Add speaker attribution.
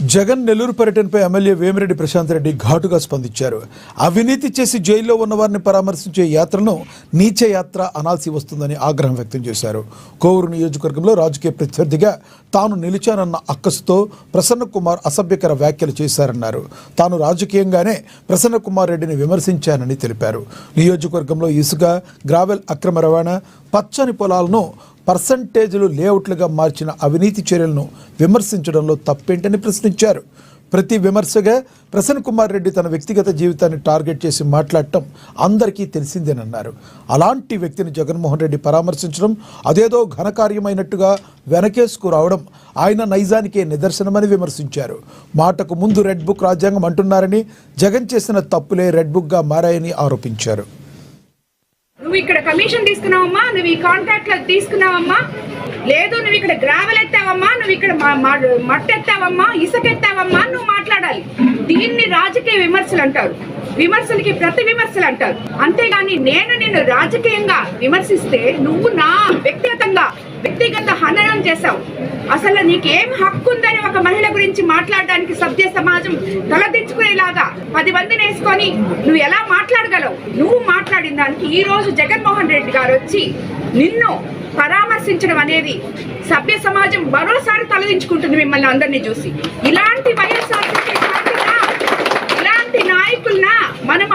Speaker 1: జగన్ నెల్లూరు పర్యటనపై ఎమ్మెల్యే వేమిరెడ్డి ప్రశాంత్ రెడ్డి ఘాటుగా స్పందించారు. అవినీతి చేసి జైల్లో ఉన్న వారిని పరామర్శించే యాత్రను నీచ యాత్ర అనాల్సి వస్తుందని ఆగ్రహం వ్యక్తం చేశారు. కోవూరు నియోజకవర్గంలో రాజకీయ ప్రత్యర్థిగా తాను నిలిచానన్న అక్కసుతో ప్రసన్న కుమార్ అసభ్యకర వ్యాఖ్యలు చేశారన్నారు. తాను రాజకీయంగానే ప్రసన్న కుమార్ రెడ్డిని విమర్శించానని తెలిపారు. నియోజకవర్గంలో ఇసుక, గ్రావెల్ అక్రమ రవాణా, పచ్చని పొలాలను పర్సంటేజీలు లేఅవుట్లుగా మార్చిన అవినీతి చర్యలను విమర్శించడంలో తప్పేంటని ప్రశ్నించారు. ప్రతి విమర్శగా ప్రసన్న కుమార్ రెడ్డి తన వ్యక్తిగత జీవితాన్ని టార్గెట్ చేసి మాట్లాడటం అందరికీ తెలిసిందేనన్నారు. అలాంటి వ్యక్తిని జగన్మోహన్ రెడ్డి పరామర్శించడం అదేదో ఘనకార్యమైనట్టుగా వెనకేసుకు రావడం ఆయన నైజానికే నిదర్శనమని విమర్శించారు. మాటకు ముందు రెడ్ బుక్ రాజ్యాంగం అంటున్నారని, జగన్ చేసిన తప్పులే రెడ్ బుక్గా మారాయని ఆరోపించారు.
Speaker 2: నువ్వు ఇక్కడ కమిషన్ తీసుకున్నావమ్మా, నువ్వు ఈ కాంట్రాక్ట్ తీసుకున్నావమ్మా, లేదు నువ్వు ఇక్కడ గ్రావెల్ ఎత్తావమ్మా, నువ్వు ఇక్కడ మట్టి ఎత్తావమ్మా, ఇసుక ఎత్తావమ్మా, నువ్వు మాట్లాడాలి. దీన్ని రాజకీయ విమర్శలు అంటారు, విమర్శలకి ప్రతి విమర్శలు అంటారు. అంతేగాని నేను నిన్ను రాజకీయంగా విమర్శిస్తే నువ్వు నా వ్యక్తిగత హననం చేశావు. అసలు నీకేం హక్కు ఉందని ఒక మహిళ గురించి మాట్లాడడానికి సభ్య సమాజం తలదించుకునేలాగా 10 మందిని వేసుకొని నువ్వు ఎలా మాట్లాడగలవు? నువ్వు మాట్లాడిన దానికి ఈ రోజు జగన్మోహన్ రెడ్డి గారు వచ్చి నిన్ను పరామర్శించడం అనేది సభ్య సమాజం మరోసారి తలదించుకుంటుంది మిమ్మల్ని అందరినీ చూసి. ఇలాంటి వైఎస్ఆర్ ఇలాంటి నాయకులన మనం